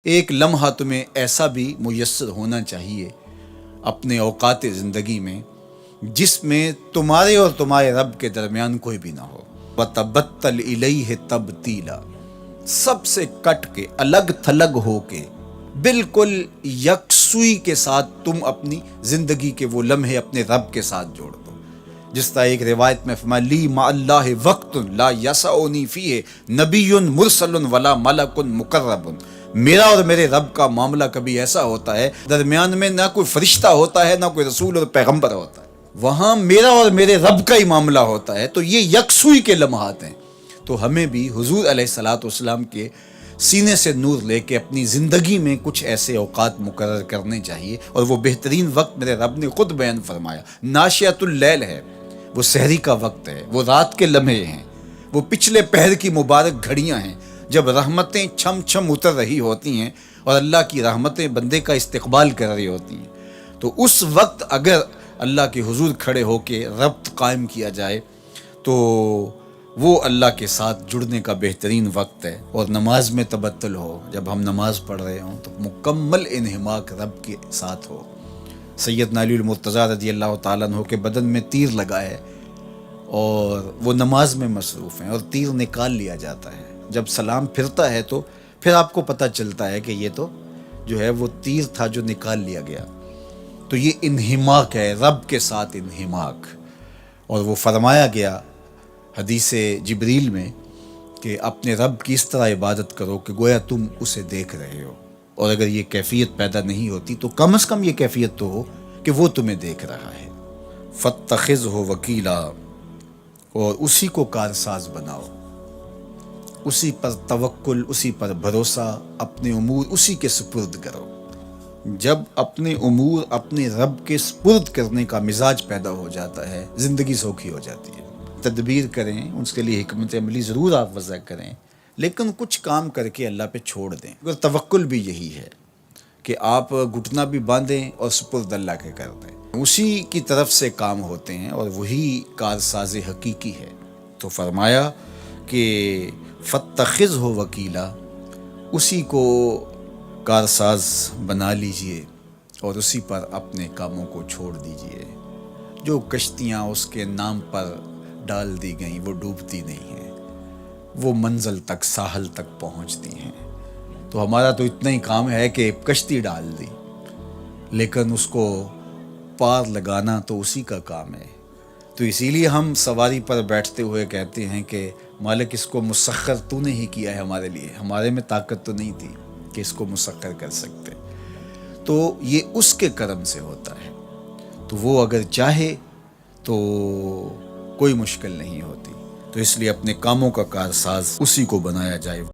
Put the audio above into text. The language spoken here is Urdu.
ایک لمحہ تمہیں ایسا بھی میسر ہونا چاہیے اپنے اوقات زندگی میں جس میں تمہارے اور تمہارے رب کے درمیان کوئی بھی نہ ہو۔ وَتَبَتَّلْ إِلَيْهِ تَبْتِيلًا، سب سے کٹ کے الگ تھلگ ہو کے بالکل یکسوئی کے ساتھ تم اپنی زندگی کے وہ لمحے اپنے رب کے ساتھ جوڑ دو۔ جس طرح ایک روایت میں فرمایا لی مع اللہ وقت لا یسعنی فیہ نبی مرسل ولا ملک مقرب، میرا اور میرے رب کا معاملہ کبھی ایسا ہوتا ہے درمیان میں نہ کوئی فرشتہ ہوتا ہے نہ کوئی رسول اور پیغمبر ہوتا ہے، وہاں میرا اور میرے رب کا ہی معاملہ ہوتا ہے۔ تو یہ یکسوئی کے لمحات ہیں، تو ہمیں بھی حضور علیہ الصلوۃ والسلام کے سینے سے نور لے کے اپنی زندگی میں کچھ ایسے اوقات مقرر کرنے چاہیے، اور وہ بہترین وقت میرے رب نے خود بیان فرمایا ناشئۃ اللیل ہے، وہ سحری کا وقت ہے، وہ رات کے لمحے ہیں، وہ پچھلے پہر کی مبارک گھڑیاں ہیں جب رحمتیں چھم چھم اتر رہی ہوتی ہیں اور اللہ کی رحمتیں بندے کا استقبال کر رہی ہوتی ہیں۔ تو اس وقت اگر اللہ کے حضور کھڑے ہو کے ربط قائم کیا جائے تو وہ اللہ کے ساتھ جڑنے کا بہترین وقت ہے۔ اور نماز میں تبتل ہو، جب ہم نماز پڑھ رہے ہوں تو مکمل انہماک رب کے ساتھ ہو۔ سیدنا علی المرتضیٰ رضی اللہ تعالیٰ عنہ کے بدن میں تیر لگا ہے اور وہ نماز میں مصروف ہیں اور تیر نکال لیا جاتا ہے، جب سلام پھرتا ہے تو پھر آپ کو پتہ چلتا ہے کہ یہ تو جو ہے وہ تیر تھا جو نکال لیا گیا۔ تو یہ انہماک ہے، رب کے ساتھ انہماک۔ اور وہ فرمایا گیا حدیث جبریل میں کہ اپنے رب کی اس طرح عبادت کرو کہ گویا تم اسے دیکھ رہے ہو، اور اگر یہ کیفیت پیدا نہیں ہوتی تو کم از کم یہ کیفیت تو ہو کہ وہ تمہیں دیکھ رہا ہے۔ فَاتَّخِذْهُ وَكِيلًا، اور اسی کو کارساز بناؤ، اسی پر توکل، اسی پر بھروسہ، اپنے امور اسی کے سپرد کرو۔ جب اپنے امور اپنے رب کے سپرد کرنے کا مزاج پیدا ہو جاتا ہے، زندگی سوکھی ہو جاتی ہے۔ تدبیر کریں، اس کے لیے حکمت عملی ضرور آپ وضع کریں، لیکن کچھ کام کر کے اللہ پہ چھوڑ دیں۔ اگر توکل بھی یہی ہے کہ آپ گھٹنا بھی باندھیں اور سپرد اللہ کے کر دیں، اسی کی طرف سے کام ہوتے ہیں اور وہی کارساز حقیقی ہے۔ تو فرمایا کہ فَاتَّخِذْهُ وَكِيلًا، اسی کو کارساز بنا لیجئے اور اسی پر اپنے کاموں کو چھوڑ دیجئے۔ جو کشتیاں اس کے نام پر ڈال دی گئیں وہ ڈوبتی نہیں ہیں، وہ منزل تک، ساحل تک پہنچتی ہیں۔ تو ہمارا تو اتنا ہی کام ہے کہ کشتی ڈال دی، لیکن اس کو پار لگانا تو اسی کا کام ہے۔ تو اسی لیے ہم سواری پر بیٹھتے ہوئے کہتے ہیں کہ مالک اس کو مسخر تو نے ہی کیا ہے ہمارے لیے، ہمارے میں طاقت تو نہیں تھی کہ اس کو مسخر کر سکتے۔ تو یہ اس کے کرم سے ہوتا ہے، تو وہ اگر چاہے تو کوئی مشکل نہیں ہوتی۔ تو اس لیے اپنے کاموں کا کارساز اسی کو بنایا جائے۔